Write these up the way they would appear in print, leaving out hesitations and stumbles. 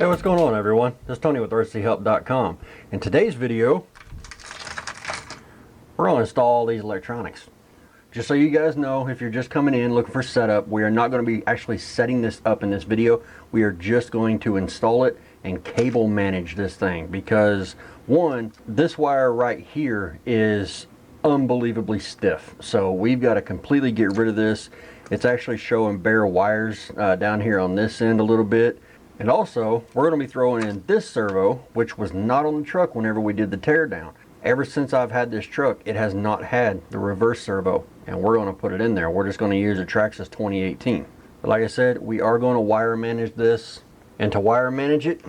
Hey, what's going on, everyone? This is Tony with RcHelpDotCom. In today's video, we're going to install all these electronics. Just so you guys know, if you're just coming in looking for setup, we are not going to be actually setting this up in this video. We are just going to install it and cable manage this thing because, one, this wire right here is unbelievably stiff. So we've got to completely get rid of this. It's actually showing bare wires down here on this end a little bit. And also, we're going to be throwing in this servo, which was not on the truck whenever we did the teardown. Ever since I've had this truck, it has not had the reverse servo, and we're going to put it in there. We're just going to use a Traxxas 2018. But like I said, we are going to wire manage this, and to wire manage it,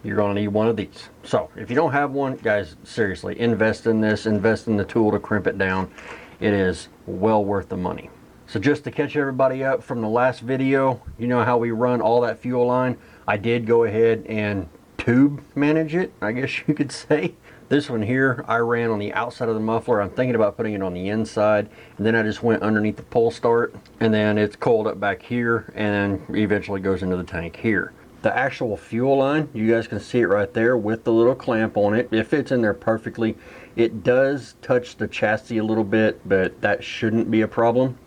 you're going to need one of these. So if you don't have one, guys, seriously, invest in this, invest in the tool to crimp it down. It is well worth the money. So just to catch everybody up from the last video, you know how we run all that fuel line? I did go ahead and tube manage it, I guess you could say. This one here, I ran on the outside of the muffler. I'm thinking about putting it on the inside, and then I just went underneath the pull start, and then it's coiled up back here, and then eventually goes into the tank here. The actual fuel line, you guys can see it right there with the little clamp on it. It fits in there perfectly. It does touch the chassis a little bit, but that shouldn't be a problem.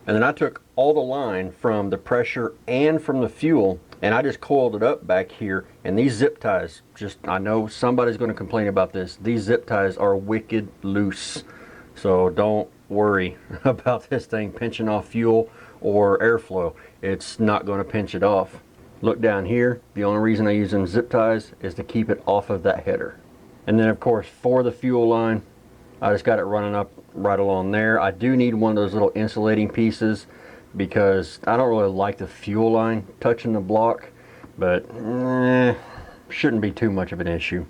And then I took all the line from the pressure and from the fuel, and I just coiled it up back here. And these zip ties, I know somebody's going to complain about this. These zip ties are wicked loose. So don't worry about this thing pinching off fuel or airflow. It's not going to pinch it off. Look down here. The only reason I use them zip ties is to keep it off of that header. And then of course for the fuel line, I just got it running up right along there. I do need one of those little insulating pieces because I don't really like the fuel line touching the block, but shouldn't be too much of an issue.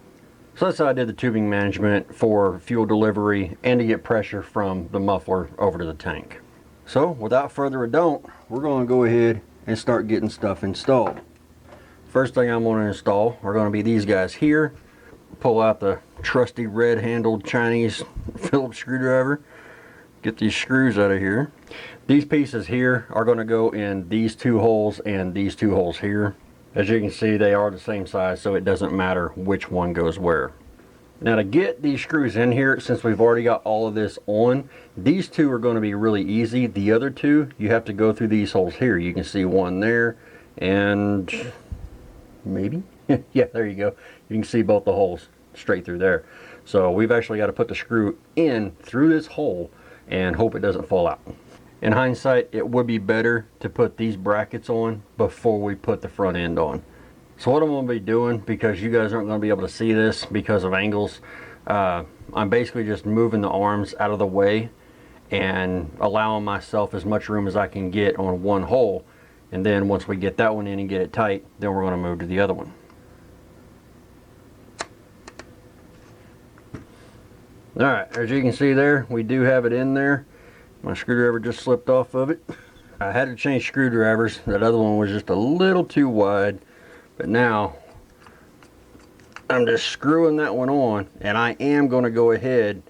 So that's how I did the tubing management for fuel delivery and to get pressure from the muffler over to the tank. So without further ado, we're going to go ahead and start getting stuff installed. First thing I'm going to install are going to be these guys here. Pull out the trusty red handled Chinese Phillips screwdriver, get these screws out of here. These pieces here are going to go in these two holes and these two holes here. As you can see, they are the same size, so it doesn't matter which one goes where. Now to get these screws in here, since we've already got all of this on, these two are going to be really easy. The other two, you have to go through these holes here. You can see one there and maybe yeah, there you go. You can see both the holes straight through there. So we've actually got to put the screw in through this hole and hope it doesn't fall out. In hindsight, it would be better to put these brackets on before we put the front end on. So what I'm going to be doing, because you guys aren't going to be able to see this because of angles, I'm basically just moving the arms out of the way and allowing myself as much room as I can get on one hole. And then once we get that one in and get it tight, then we're going to move to the other one. Alright, as you can see there, we do have it in there. My screwdriver just slipped off of it. I had to change screwdrivers. That other one was just a little too wide. But now, I'm just screwing that one on, and I am going to go ahead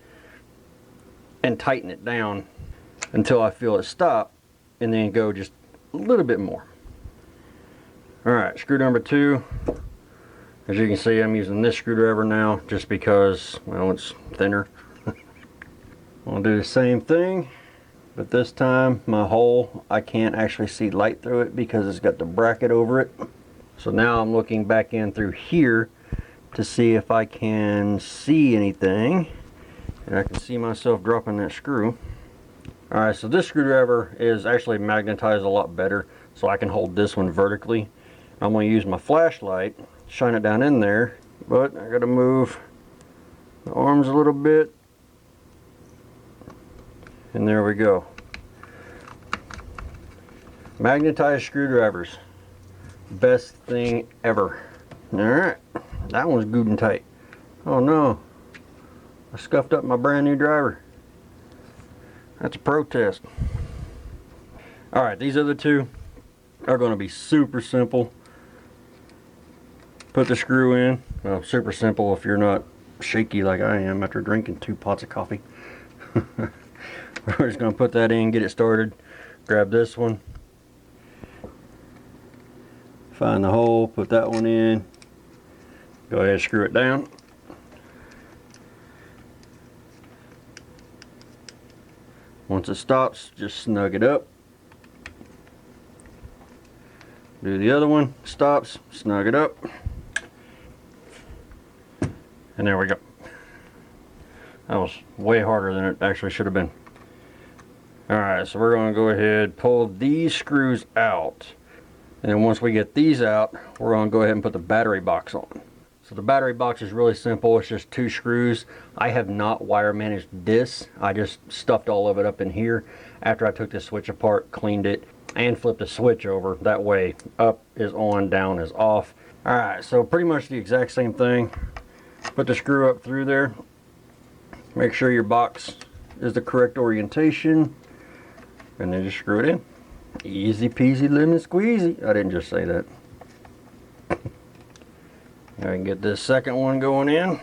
and tighten it down until I feel it stop, and then go just a little bit more. Alright, screw number 2. As you can see, I'm using this screwdriver now just because, well, it's thinner. I'll do the same thing, but this time my hole, I can't actually see light through it because it's got the bracket over it. So now I'm looking back in through here to see if I can see anything, and I can see myself dropping that screw. Alright, so this screwdriver is actually magnetized a lot better, so I can hold this one vertically. I'm going to use my flashlight, shine it down in there, but I got to move the arms a little bit, and there we go. Magnetized screwdrivers, best thing ever. Alright, that one's good and tight. Oh no, I scuffed up my brand new driver. That's a protest. Alright, these other two are going to be super simple. Put the screw in. Well, super simple if you're not shaky like I am after drinking 2 pots of coffee. We're just going to put that in, get it started. Grab this one. Find the hole, put that one in, go ahead and screw it down. Once it stops, just snug it up. Do the other one, stops, snug it up. And there we go. That was way harder than it actually should have been. Alright, so we're going to go ahead, pull these screws out. And then once we get these out, we're going to go ahead and put the battery box on. So the battery box is really simple. It's just 2 screws. I have not wire managed this. I just stuffed all of it up in here after I took the switch apart, cleaned it, and flipped the switch over. That way up is on, down is off. Alright, so pretty much the exact same thing. Put the screw up through there. Make sure your box is the correct orientation. And then just screw it in. Easy peasy lemon squeezy. I didn't just say that. I can get this second one going in.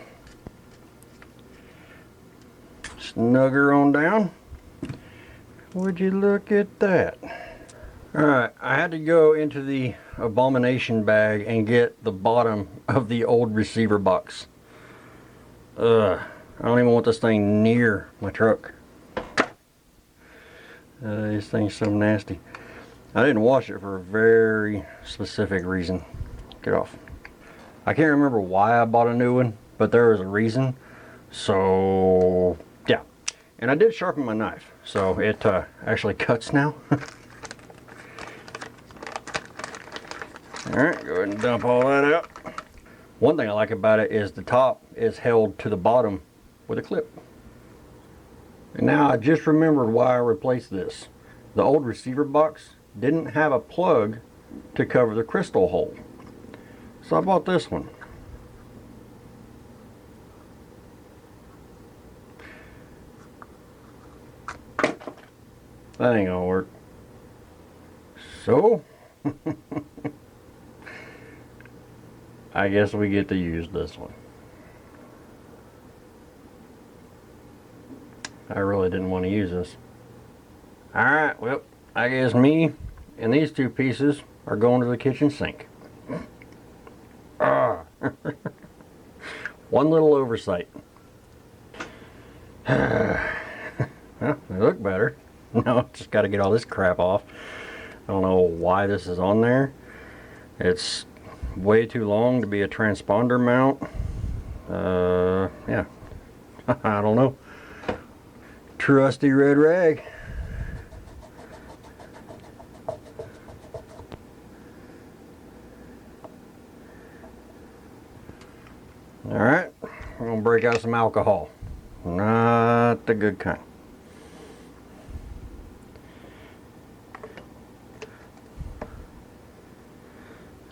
Snug her on down. Would you look at that? Alright, I had to go into the abomination bag and get the bottom of the old receiver box. I don't even want this thing near my truck. This thing's so nasty. I didn't wash it for a very specific reason. Get off. I can't remember why I bought a new one, but there was a reason. So, yeah. And I did sharpen my knife, so it actually cuts now. Alright, go ahead and dump all that out. One thing I like about it is the top is held to the bottom with a clip. And now I just remembered why I replaced this. The old receiver box didn't have a plug to cover the crystal hole. So I bought this one. That ain't gonna work. So I guess we get to use this one. I really didn't want to use this. Alright, well, I guess me and these 2 pieces are going to the kitchen sink. One little oversight. Well, they look better. No, just got to get all this crap off. I don't know why this is on there. It's way too long to be a transponder mount. Yeah. I don't know. Trusty red rag. Alright, we're going to break out some alcohol. Not the good kind.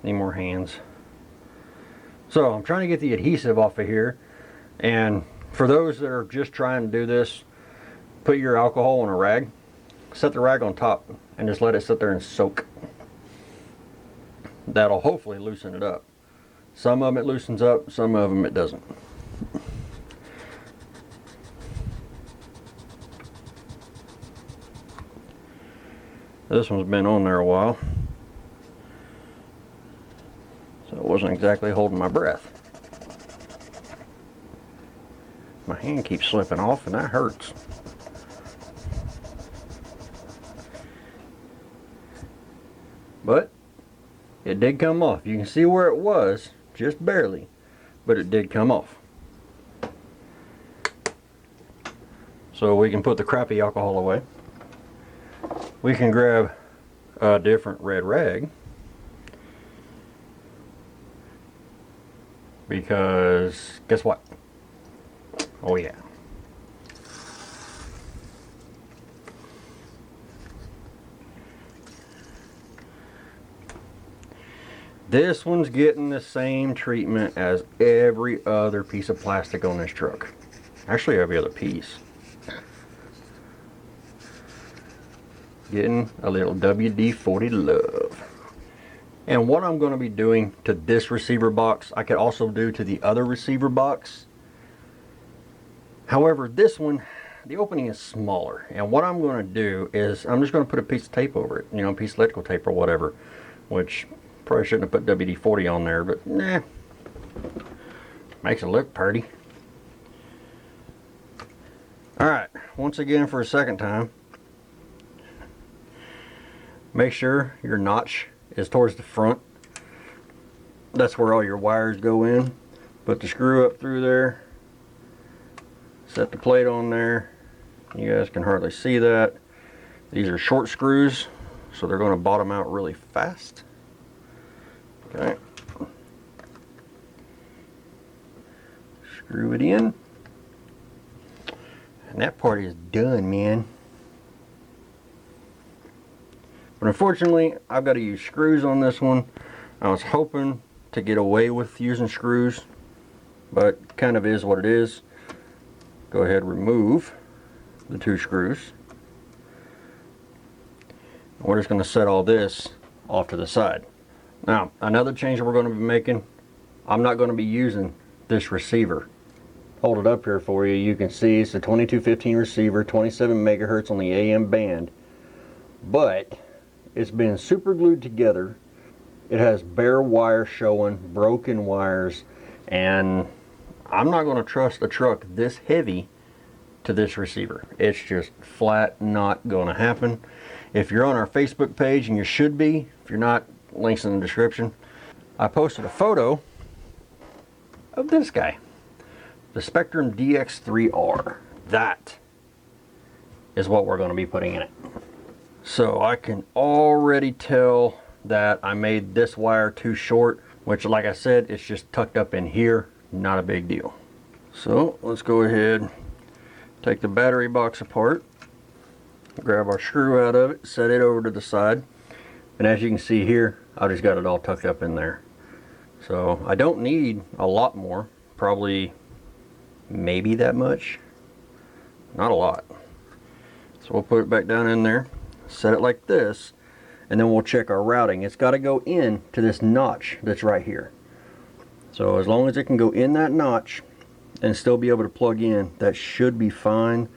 Need more hands. So I'm trying to get the adhesive off of here, and for those that are just trying to do this, put your alcohol on a rag, set the rag on top, and just let it sit there and soak. That'll hopefully loosen it up. Some of them it loosens up, some of them it doesn't. This one's been on there a while, so it wasn't exactly holding my breath. My hand keeps slipping off and that hurts. But it did come off. You can see where it was, just barely, but it did come off. So we can put the crappy alcohol away. We can grab a different red rag, because guess what? Oh yeah. This one's getting the same treatment as every other piece of plastic on this truck. Actually, every other piece. Getting a little WD-40 love. And what I'm going to be doing to this receiver box, I could also do to the other receiver box. However, this one, the opening is smaller. And what I'm going to do is, I'm just going to put a piece of tape over it. You know, a piece of electrical tape or whatever. Which Probably shouldn't have put WD-40 on there, but nah. Makes it look pretty. Alright, once again for a second time, make sure your notch is towards the front. That's where all your wires go in. Put the screw up through there. Set the plate on there. You guys can hardly see that. These are short screws, so they're going to bottom out really fast. Okay. Screw it in. And that part is done, man. But unfortunately, I've got to use screws on this one. I was hoping to get away with using screws, but kind of is what it is. Go ahead and remove the 2 screws. We're just going to set all this off to the side. Now, another change that we're going to be making, I'm not going to be using this receiver. Hold it up here for you. You can see it's a 2215 receiver, 27 megahertz on the AM band, but it's been super glued together. It has bare wire showing, broken wires, and I'm not going to trust a truck this heavy to this receiver. It's just flat not going to happen. If you're on our Facebook page, and you should be, if you're not, links in the description. I posted a photo of this guy, the Spectrum DX3R. That is what we're going to be putting in it. So I can already tell that I made this wire too short, which, like I said, it's just tucked up in here. Not a big deal. So let's go ahead, take the battery box apart, grab our screw out of it, set it over to the side, and as you can see here, I just got it all tucked up in there. So I don't need a lot more, probably maybe that much, not a lot. So we'll put it back down in there, set it like this, and then we'll check our routing. It's got to go in to this notch that's right here. So as long as it can go in that notch and still be able to plug in, that should be fine.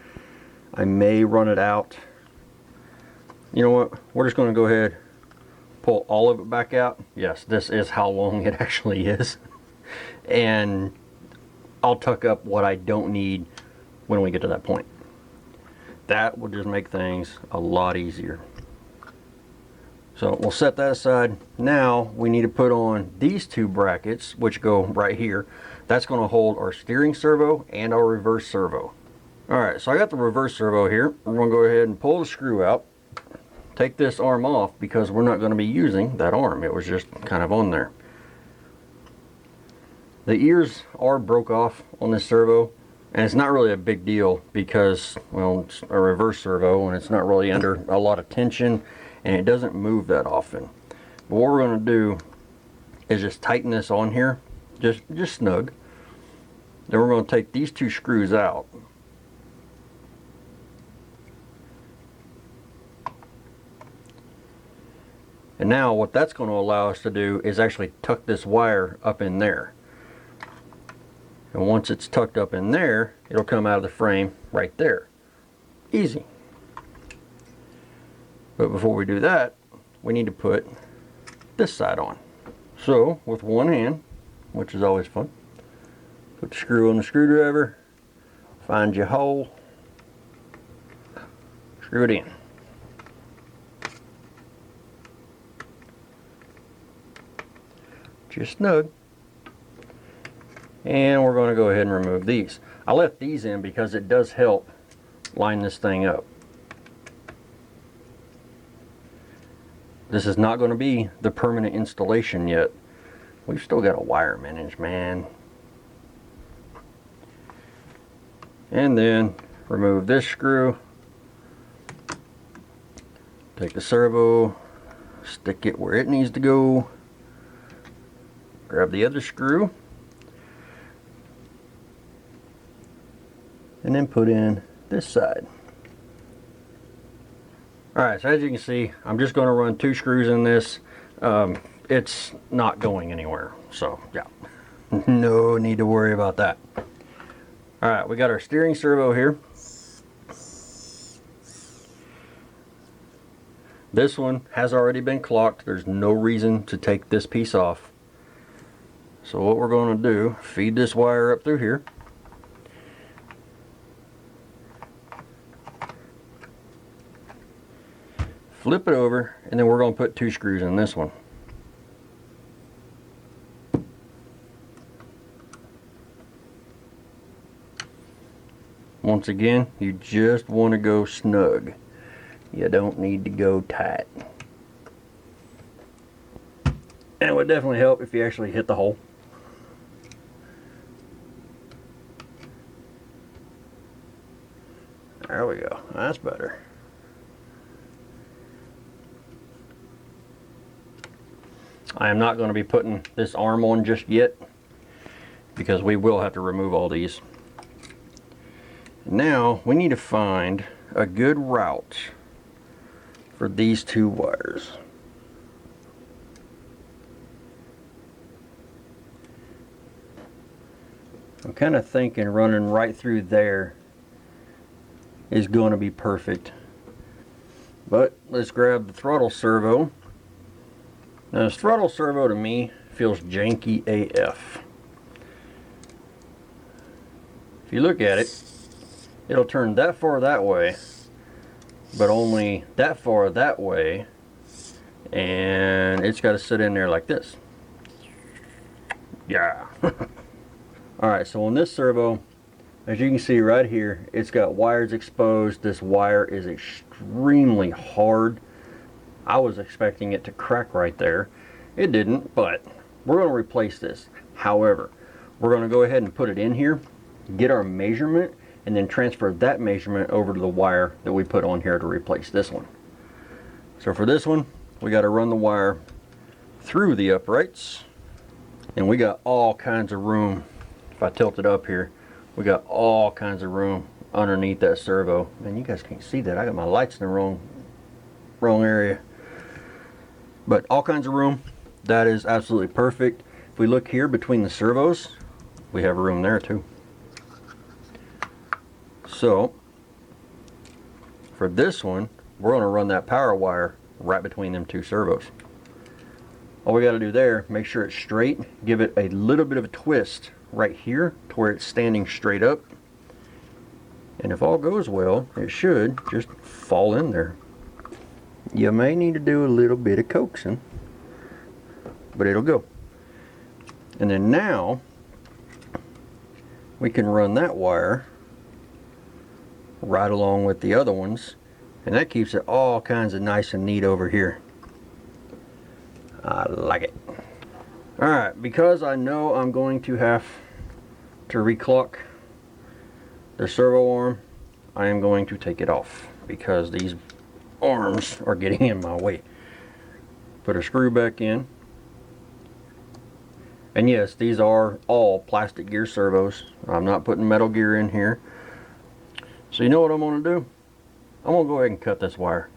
I may run it out. You know what, we're just going to go ahead, pull all of it back out. Yes, this is how long it actually is. And I'll tuck up what I don't need when we get to that point. That will just make things a lot easier. So we'll set that aside. Now we need to put on these 2 brackets, which go right here. That's going to hold our steering servo and our reverse servo. Alright, so I got the reverse servo here. We're going to go ahead and pull the screw out. Take this arm off because we're not going to be using that arm. It was just kind of on there. The ears are broke off on this servo, and it's not really a big deal because, well, it's a reverse servo and it's not really under a lot of tension and it doesn't move that often. But what we're going to do is just tighten this on here, just snug. Then we're going to take these 2 screws out. And now what that's going to allow us to do is actually tuck this wire up in there. And once it's tucked up in there, it'll come out of the frame right there. Easy. But before we do that, we need to put this side on. So with one hand, which is always fun, put the screw on the screwdriver, find your hole, screw it in. Just snug. And we're going to go ahead and remove these. I left these in because it does help line this thing up. This is not going to be the permanent installation yet. We've still got to wire manage, man. And then remove this screw. Take the servo, stick it where it needs to go. Grab the other screw. And then put in this side. Alright, so as you can see, I'm just going to run 2 screws in this. It's not going anywhere, so yeah, no need to worry about that. Alright, we got our steering servo here. This one has already been clocked. There's no reason to take this piece off. So what we're going to do, feed this wire up through here. Flip it over, and then we're going to put 2 screws in this one. Once again, you just want to go snug. You don't need to go tight. And it would definitely help if you actually hit the hole. There we go. That's better. I am not going to be putting this arm on just yet, because we will have to remove all these. Now we need to find a good route for these 2 wires. I'm kind of thinking running right through there is going to be perfect. But let's grab the throttle servo. Now this throttle servo to me feels janky AF. If you look at it, it'll turn that far that way, but only that far that way, and it's got to sit in there like this. Yeah. Alright, so on this servo, as you can see right here, it's got wires exposed. This wire is extremely hard. I was expecting it to crack right there. It didn't, but we're going to replace this. However, we're going to go ahead and put it in here, get our measurement, and then transfer that measurement over to the wire that we put on here to replace this one. So for this one, we got to run the wire through the uprights, and we got all kinds of room. If I tilt it up here, we got all kinds of room underneath that servo. Man, you guys can't see that. I got my lights in the wrong area. But all kinds of room. That is absolutely perfect. If we look here between the servos, we have room there too. So for this one, we're going to run that power wire right between them 2 servos. All we got to do there, make sure it's straight, give it a little bit of a twist right here to where it's standing straight up, and if all goes well, it should just fall in there. You may need to do a little bit of coaxing, but it'll go. And then now we can run that wire right along with the other ones, and that keeps it all kinds of nice and neat over here. I like it. Alright, because I know I'm going to have to reclock the servo arm, I am going to take it off because these arms are getting in my way. Put a screw back in. And yes, these are all plastic gear servos. I'm not putting metal gear in here. So you know what I'm going to do? I'm going to go ahead and cut this wire,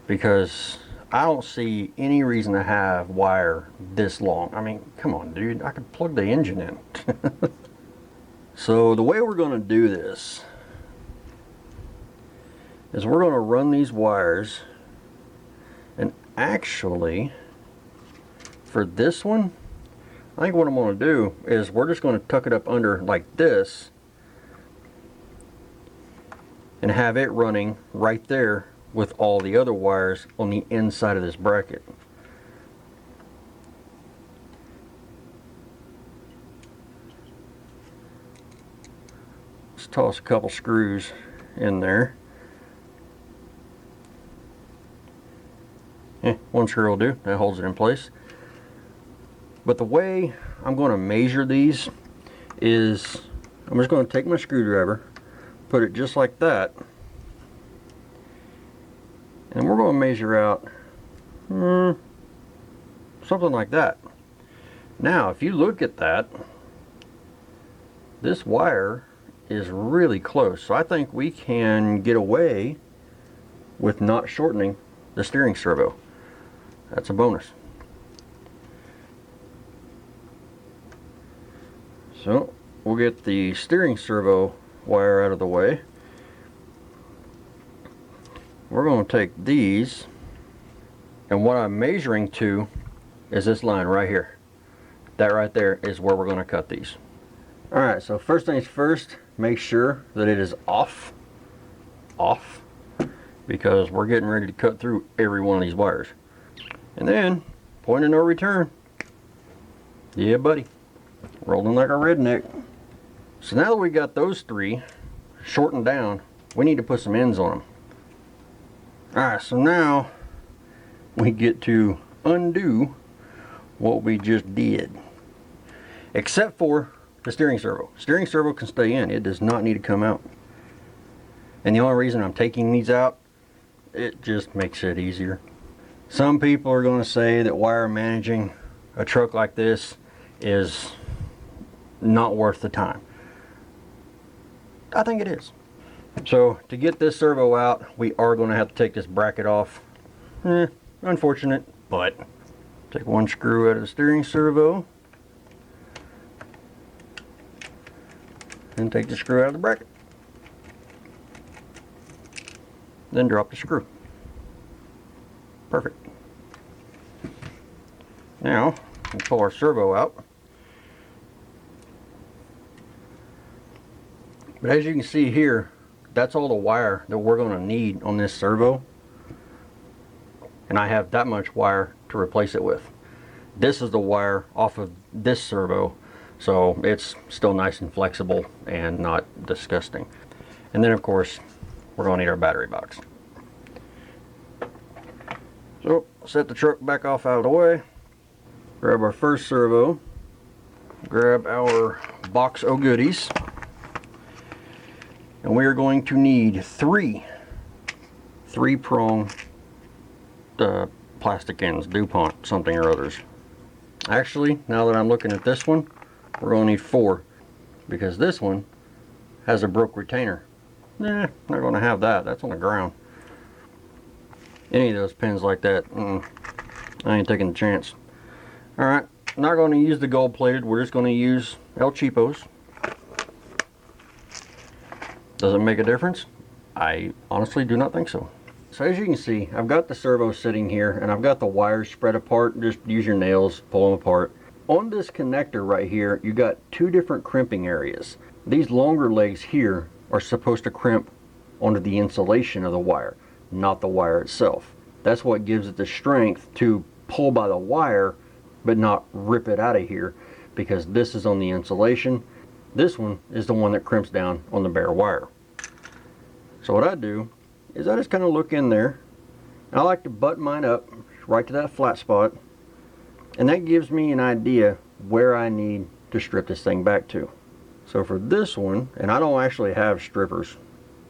because I don't see any reason to have wire this long. I mean, come on, dude. I could plug the engine in. So the way we're going to do this is we're going to run these wires, and actually for this one, I think what I'm going to do is we're just going to tuck it up under like this and have it running right there with all the other wires on the inside of this bracket. Let's toss a couple screws in there. One screw will do. That holds it in place. But the way I'm going to measure these is I'm just going to take my screwdriver, put it just like that, and we're going to measure out something like that. Now if you look at that, this wire is really close, so I think we can get away with not shortening the steering servo. That's a bonus. So we'll get the steering servo wire out of the way. We're going to take these And what I'm measuring to is this line right here. That right there is where we're going to cut these. Alright, so first things first, make sure that it is off, because we're getting ready to cut through every one of these wires. And then, point of no return. Yeah, buddy. Rolling like a redneck. So now that we got those three shortened down, we need to put some ends on them. Alright, so now we get to undo what we just did. Except for the steering servo. Steering servo can stay in. It does not need to come out. And the only reason I'm taking these out, it just makes it easier. Some people are going to say that wire managing a truck like this is not worth the time. I think it is. So to get this servo out, we are going to have to take this bracket off. Unfortunate, but take one screw out of the steering servo and take the screw out of the bracket. Then drop the screw. Perfect. Now we'll pull our servo out. But as you can see here, that's all the wire that we're going to need on this servo. And I have that much wire to replace it with. This is the wire off of this servo, so it's still nice and flexible and not disgusting. And then of course, we're going to need our battery box. So, set the truck back off out of the way. Grab our first servo. Grab our box of goodies. And we are going to need three prong plastic ends, Dupont something or others. Actually, now that I'm looking at this one, we're going to need 4, because this one has a broke retainer. Not going to have that. That's on the ground. Any of those pins like that, I ain't taking the chance. Alright, not going to use the gold plated. We're just going to use El Cheapos. Does it make a difference? I honestly do not think so. So as you can see, I've got the servo sitting here and I've got the wires spread apart. Just use your nails, pull them apart. On this connector right here, you got 2 different crimping areas. These longer legs here are supposed to crimp onto the insulation of the wire, not the wire itself. That's what gives it the strength to pull by the wire but not rip it out of here, because this is on the insulation. This one is the one that crimps down on the bare wire. So what I do is I just kind of look in there. I like to butt mine up right to that flat spot, and that gives me an idea where I need to strip this thing back to. So for this one, and I don't actually have strippers,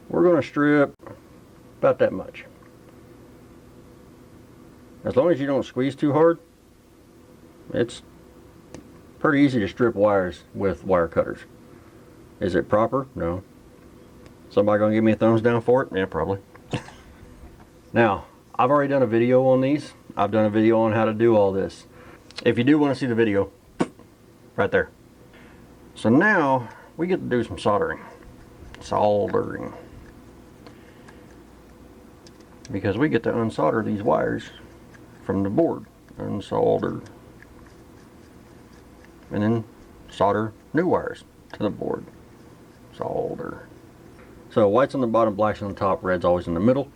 we're going to strip about that much. As long as you don't squeeze too hard, it's pretty easy to strip wires with wire cutters. Is it proper? No. Somebody gonna give me a thumbs down for it? Yeah, probably. Now, I've already done a video on these. I've done a video on how to do all this. If you do want to see the video, right there. So now we get to do some soldering. Soldering. Because we get to unsolder these wires from the board. Unsolder. And then solder new wires to the board. Solder. So white's on the bottom, black's on the top, red's always in the middle.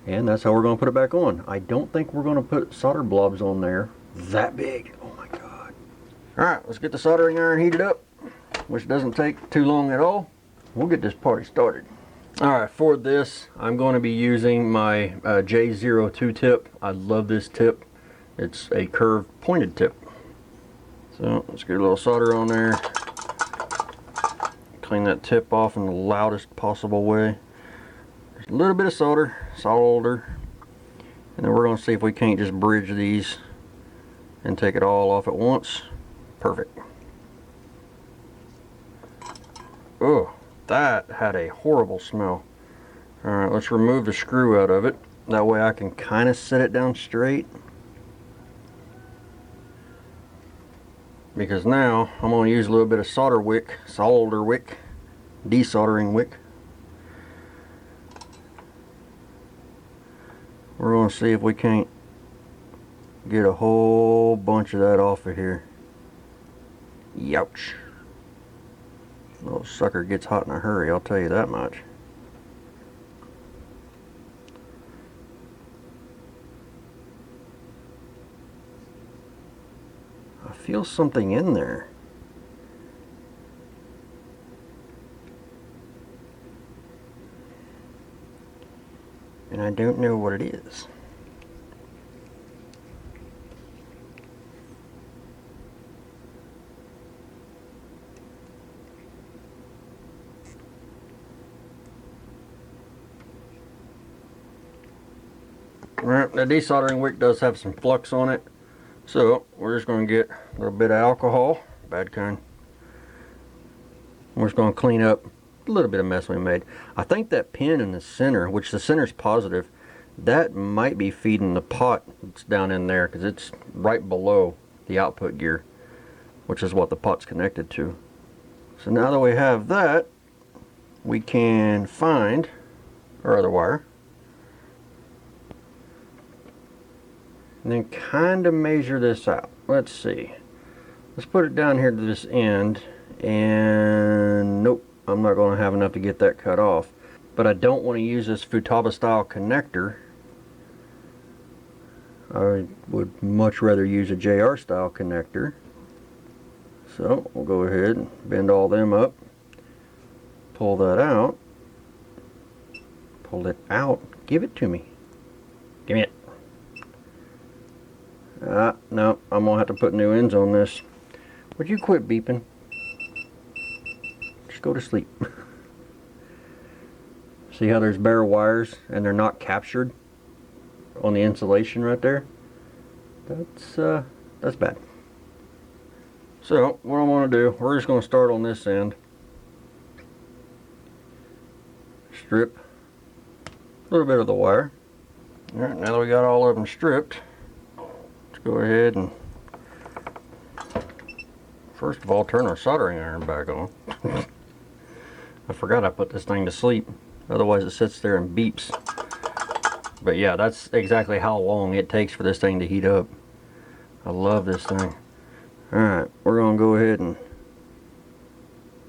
And that's how we're going to put it back on. I don't think we're going to put solder blobs on there that big. Oh my god. Alright, let's get the soldering iron heated up, which doesn't take too long at all. We'll get this party started. Alright, for this, I'm going to be using my J02 tip. I love this tip. It's a curved pointed tip. So let's get a little solder on there. Clean that tip off in the loudest possible way. Just a little bit of solder, and then we're going to see if we can't just bridge these and take it all off at once. Perfect. Oh, that had a horrible smell. Alright, let's remove the screw out of it. That way I can kind of set it down straight. Because now I'm going to use a little bit of solder wick, desoldering wick. We're going to see if we can't get a whole bunch of that off of here. Youch. Little sucker gets hot in a hurry, I'll tell you that much. I feel something in there. And I don't know what it is. Alright, the desoldering wick does have some flux on it, so we're just going to get a little bit of alcohol, bad kind. We're just going to clean up a little bit of mess we made. I think that pin in the center, which the center's positive, that might be feeding the pot that's down in there, because it's right below the output gear, which is what the pot's connected to. So now that we have that, we can find our other wire and then kind of measure this out. Let's see. Let's put it down here to this end, and nope, I'm not going to have enough to get that cut off. But I don't want to use this Futaba style connector. I would much rather use a JR style connector. So we'll go ahead and bend all them up, pull that out, pull it out, give it to me, give me it. No, I'm gonna have to put new ends on this. Would you quit beeping? Just go to sleep. See how there's bare wires and they're not captured on the insulation right there? That's bad. So what I'm going to do, we're just going to start on this end. Strip a little bit of the wire. Alright, now that we got all of them stripped, let's go ahead and first of all turn our soldering iron back on. I forgot I put this thing to sleep, otherwise it sits there and beeps. But yeah, that's exactly how long it takes for this thing to heat up. I love this thing. Alright, we're going to go ahead and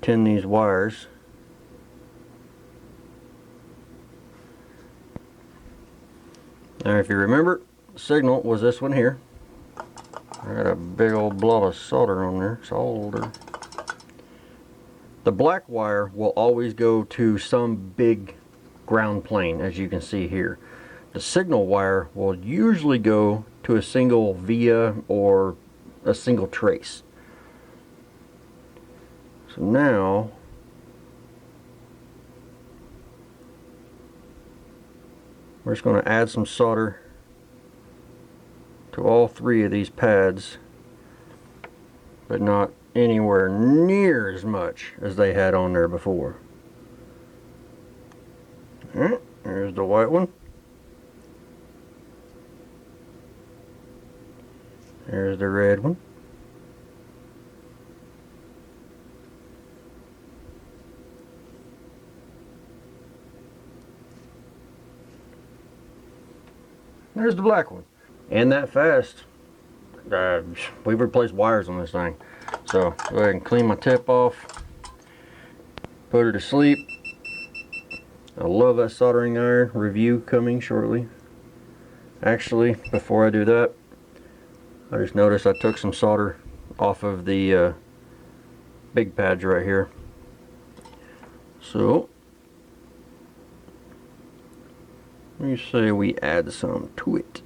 tin these wires. Now if you remember, the signal was this one here. I got a big old blob of solder on there. Solder. The black wire will always go to some big ground plane, as you can see here. The signal wire will usually go to a single via or a single trace. So now we're just going to add some solder to all three of these pads, but not anywhere near as much as they had on there before. Alright, there's the white one. There's the red one. There's the black one. And that fast. We've replaced wires on this thing. So go ahead and clean my tip off. Put her to sleep. I love that soldering iron. Review coming shortly. Actually, before I do that, I just noticed I took some solder off of the big pads right here. So let me say we add some to it.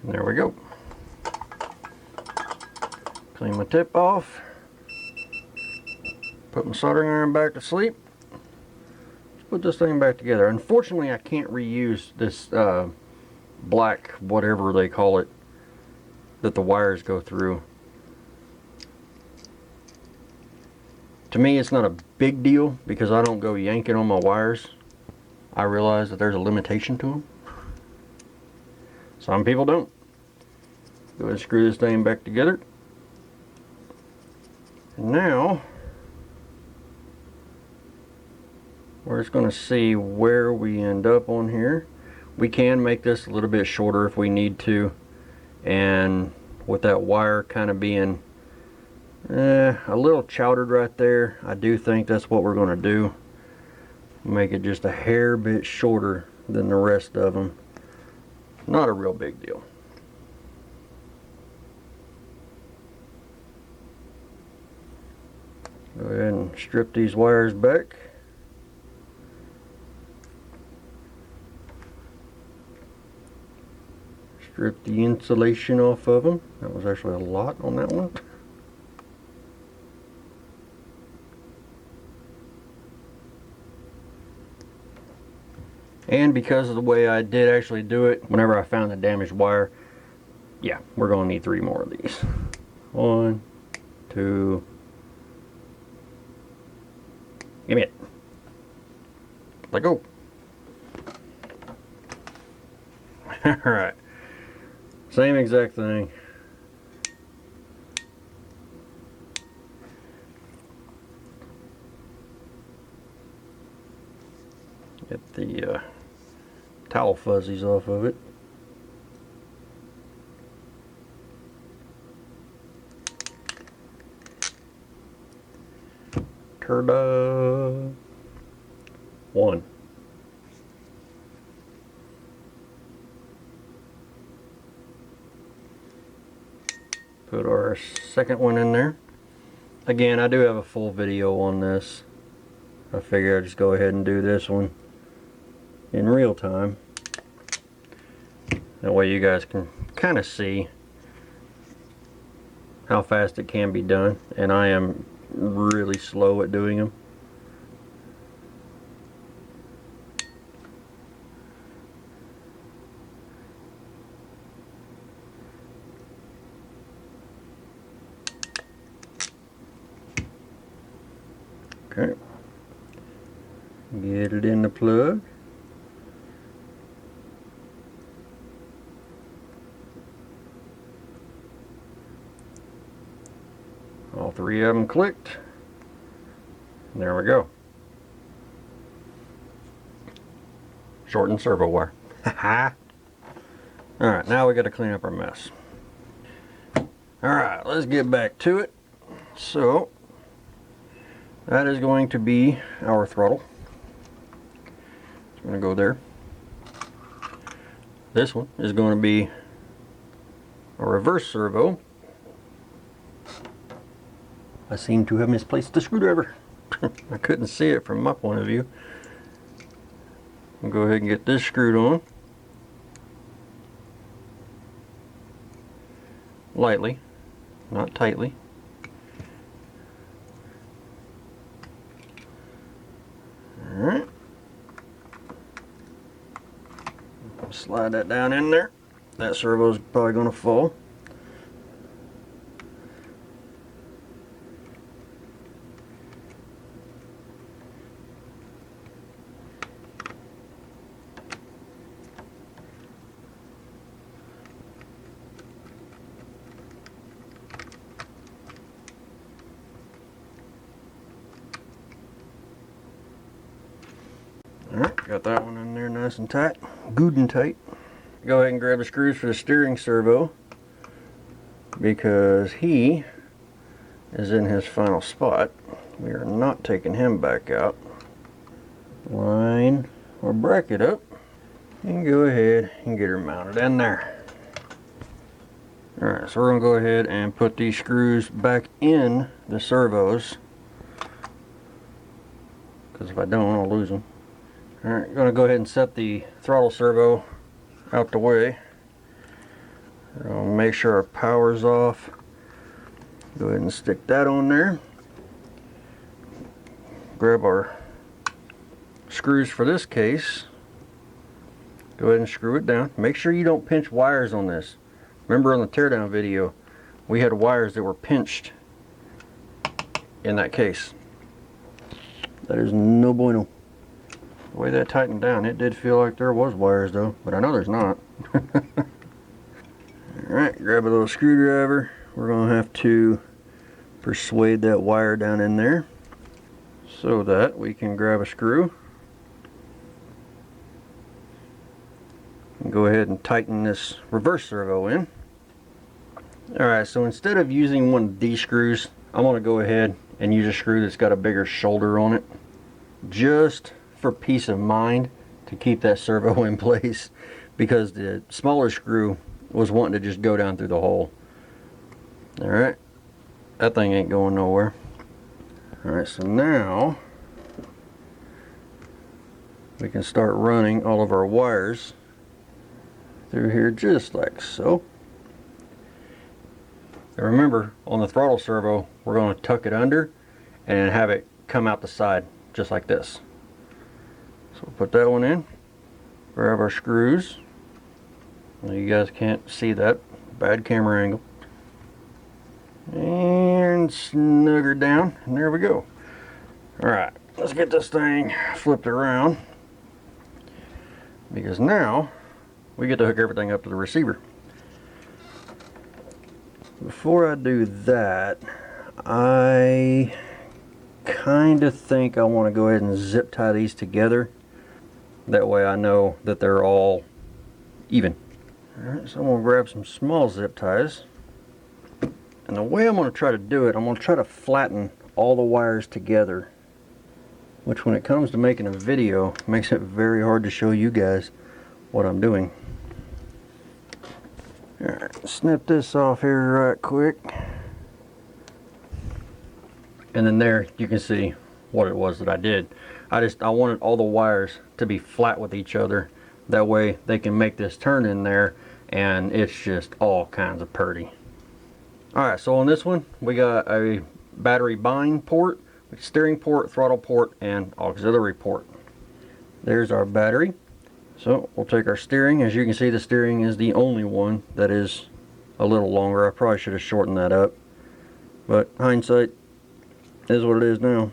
And there we go. Clean my tip off. Put my soldering iron back to sleep. Let's put this thing back together. Unfortunately, I can't reuse this black, whatever they call it, that the wires go through. To me, it's not a big deal because I don't go yanking on my wires. I realize that there's a limitation to them. Some people don't. Go ahead and screw this thing back together. And now We're just going to see where we end up on here. We can make this a little bit shorter if we need to, and with that wire kind of being a little chowdered right there, I do think that's what we're going to do. Make it just a hair bit shorter than the rest of them. Not a real big deal. Go ahead and strip these wires back. Strip the insulation off of them. That was actually a lot on that one. And because of the way I did actually do it, whenever I found the damaged wire, yeah, we're going to need 3 more of these. 1, 2, give me it. Let go. Alright. Same exact thing. Get the towel fuzzies off of it. Ta-da! 1. Put our second one in there. Again, I do have a full video on this. I figure I'd just go ahead and do this one in real time. That way you guys can kind of see how fast it can be done. And I am really slow at doing them. Okay. Get it in the plug. All 3 of them clicked. There we go. Shortened servo wire. Alright, now we got to clean up our mess. Alright, let's get back to it. So, that is going to be our throttle. It's going to go there. This one is going to be a reverse servo. I seem to have misplaced the screwdriver. I couldn't see it from my point of view. I'll go ahead and get this screwed on. Lightly, not tightly. Alright. Slide that down in there. That servo's probably going to fall. Alright, got that one in there nice and tight. Good and tight. Go ahead and grab the screws for the steering servo, because he is in his final spot. We are not taking him back out. Line our bracket up and go ahead and get her mounted in there. Alright, so we're going to go ahead and put these screws back in the servos, because if I don't, I'll lose them. Alright, going to go ahead and set the throttle servo out the way. We'll make sure our power's off. Go ahead and stick that on there. Grab our screws for this case. Go ahead and screw it down. Make sure you don't pinch wires on this. Remember on the teardown video, we had wires that were pinched in that case. That is no bueno. The way that tightened down, it did feel like there was wires though, but I know there's not. Alright, grab a little screwdriver. We're going to have to persuade that wire down in there so that we can grab a screw go ahead and tighten this reverse servo in. Alright, so instead of using one of these screws, I'm going to go ahead and use a screw that's got a bigger shoulder on it, just for peace of mind, to keep that servo in place, because the smaller screw was wanting to just go down through the hole. Alright, that thing ain't going nowhere. Alright, so now we can start running all of our wires through here just like so. And remember, on the throttle servo, we're going to tuck it under and have it come out the side just like this. So we'll put that one in, grab our screws. Well, you guys can't see that, bad camera angle, and snug her down, and there we go. Alright, let's get this thing flipped around, because now we get to hook everything up to the receiver. Before I do that, I kind of think I want to go ahead and zip tie these together. That way I know that they're all even. Alright, so I'm going to grab some small zip ties. And the way I'm going to try to do it, I'm going to try to flatten all the wires together. Which when it comes to making a video, makes it very hard to show you guys what I'm doing. Alright, snip this off here right quick. And then there you can see what it was that I did. I wanted all the wires to be flat with each other. That way they can make this turn in there and it's just all kinds of purty. Alright, so on this one we got a battery bind port, steering port, throttle port, and auxiliary port. There's our battery. So we'll take our steering. As you can see, the steering is the only one that is a little longer. I probably should have shortened that up, but hindsight is what it is now.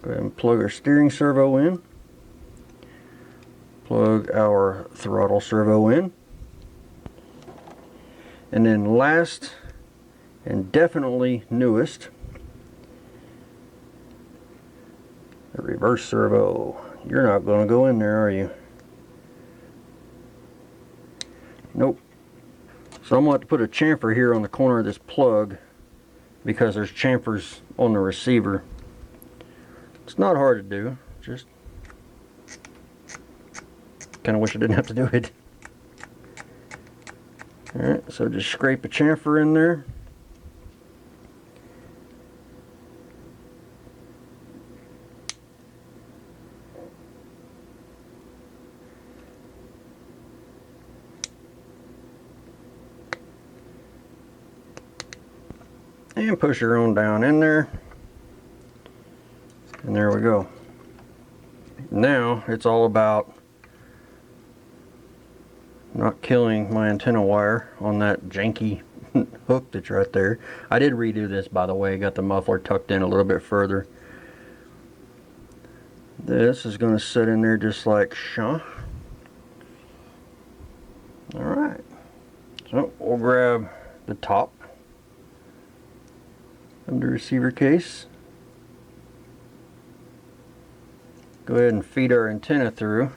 Go ahead and plug our steering servo in. Plug our throttle servo in. And then last and definitely newest, the reverse servo. You're not going to go in there, are you? Nope. So I'm going to have to put a chamfer here on the corner of this plug because there's chamfers on the receiver. It's not hard to do, just kind of wish I didn't have to do it. Alright, so just scrape a chamfer in there. And push her on down in there. And there we go. Now it's all about not killing my antenna wire on that janky hook that's right there. I did redo this, by the way. Got the muffler tucked in a little bit further. This is going to sit in there just like so. Alright. So we'll grab the top of the receiver case. Go ahead and feed our antenna through.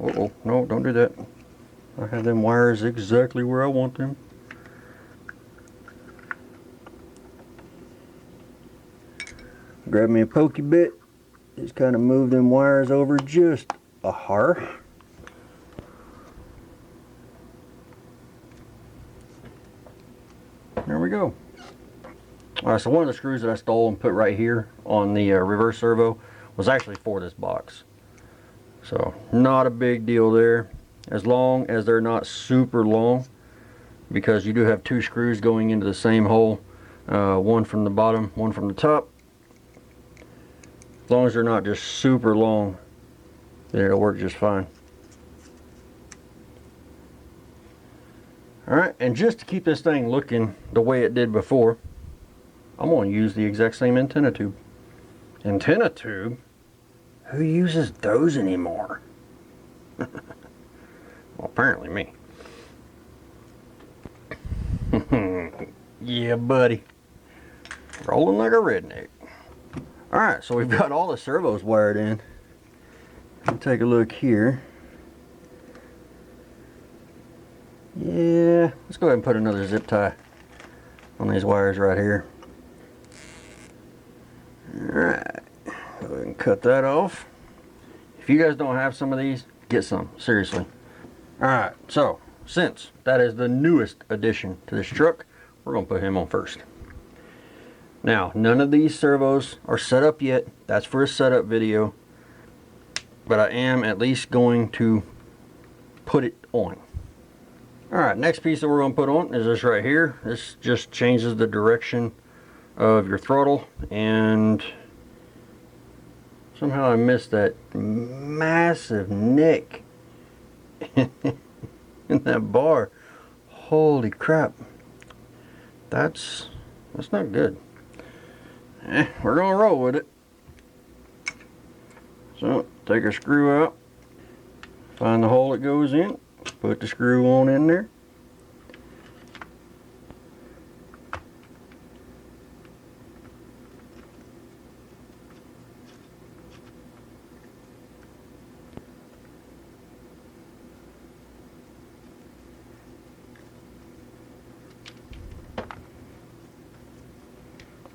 Uh-oh, no, don't do that. I have them wires exactly where I want them. Grab me a pokey bit. Just kind of move them wires over just a hair. There we go. Alright, so one of the screws that I stole and put right here on the reverse servo was actually for this box. So, not a big deal there. As long as they're not super long, because you do have two screws going into the same hole. One from the bottom, one from the top. As long as they're not just super long, then it'll work just fine. Alright, and just to keep this thing looking the way it did before, I'm going to use the exact same antenna tube. Antenna tube? Who uses those anymore? Well, apparently me. Yeah, buddy. Rolling like a redneck. Alright, so we've got all the servos wired in. Take a look here. Yeah, let's go ahead and put another zip tie on these wires right here. Alright, go ahead and cut that off. If you guys don't have some of these, get some, seriously. Alright, so since that is the newest addition to this truck, we're going to put him on first. Now, none of these servos are set up yet. That's for a setup video. But I am at least going to put it on. Alright, next piece that we're going to put on is this right here. This just changes the direction of your throttle, and somehow I missed that massive nick in that bar. Holy crap. That's not good. We're going to roll with it. So, take a screw out, find the hole it goes in, put the screw on in there.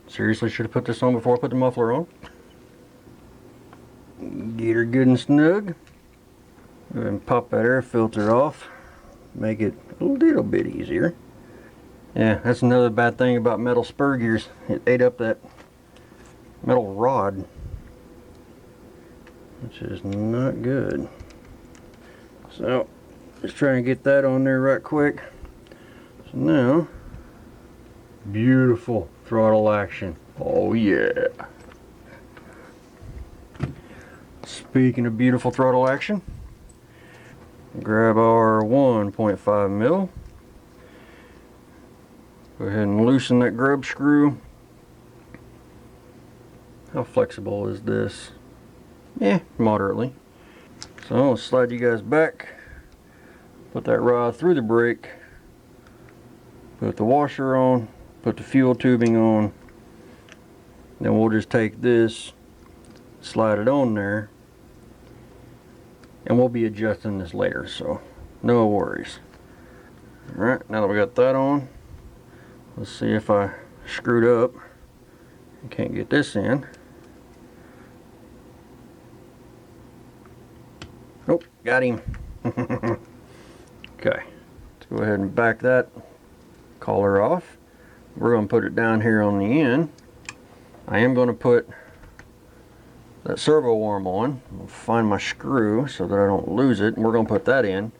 Seriously, should have put this on before I put the muffler on. Get her good and snug. Go ahead and pop that air filter off. Make it a little bit easier. Yeah, that's another bad thing about metal spur gears. It ate up that metal rod, which is not good. So, just trying to get that on there right quick. So now, beautiful throttle action. Oh yeah. Speaking of beautiful throttle action, grab our 1.5 mil. Go ahead and loosen that grub screw. How flexible is this? Yeah, moderately. So I'll slide you guys back. Put that rod through the brake. Put the washer on. Put the fuel tubing on. Then we'll just take this, slide it on there, and we'll be adjusting this later, so no worries. Alright, now that we got that on, let's see if I screwed up. I can't get this in. Oh, got him. Okay, let's go ahead and back that collar off. We're going to put it down here on the end. I am going to put that servo arm on. I'll find my screw so that I don't lose it, and we're going to put that in.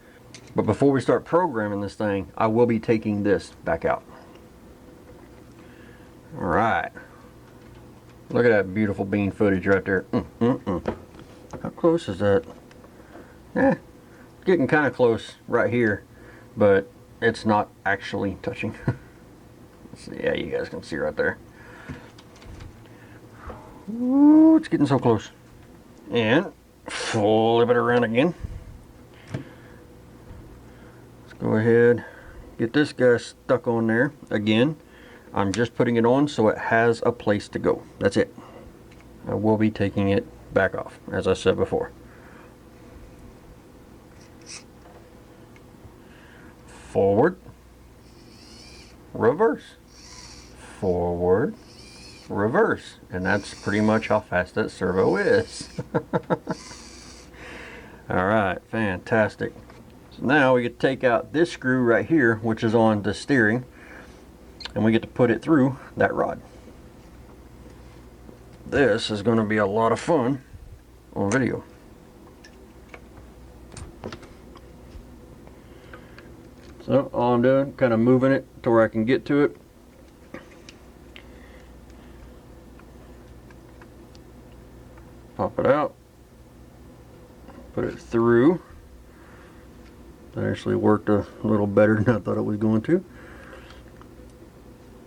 But before we start programming this thing, I will be taking this back out. Alright. Look at that beautiful bean footage right there. How close is that? Getting kind of close right here, but it's not actually touching. Let's see, yeah, you guys can see right there. Ooh, it's getting so close. And flip it around again. Let's go ahead, get this guy stuck on there again. I'm just putting it on so it has a place to go. That's it. I will be taking it back off, as I said before. Forward, reverse, forward, reverse, and that's pretty much how fast that servo is. Alright, fantastic. So now we get to take out this screw right here, which is on the steering, and we get to put it through that rod. This is going to be a lot of fun on video. So all I'm doing, kind of moving it to where I can get to it. Pop it out, put it through. That actually worked a little better than I thought it was going to.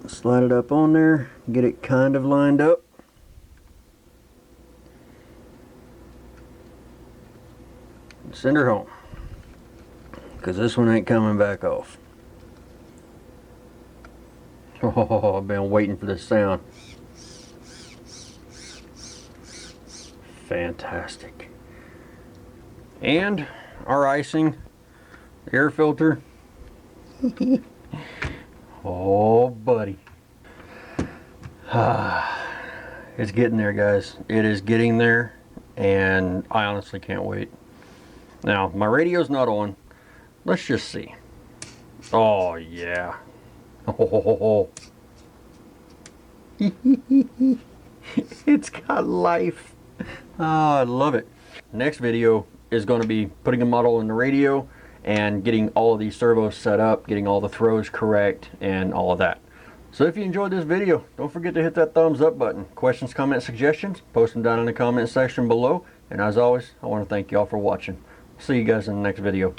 Slide it up on there, get it kind of lined up. Send her home, because this one ain't coming back off. Oh, I've been waiting for this sound. Fantastic. And our icing, air filter. Oh, buddy. It's getting there, guys. It is getting there, and I honestly can't wait. Now, my radio's not on. Let's just see. Oh, yeah. Oh. It's got life. Oh, I love it. Next video is going to be putting a model in the radio and getting all of these servos set up, getting all the throws correct, and all of that. So if you enjoyed this video, don't forget to hit that thumbs up button. Questions, comments, suggestions, post them down in the comment section below. And as always, I want to thank you all for watching. See you guys in the next video.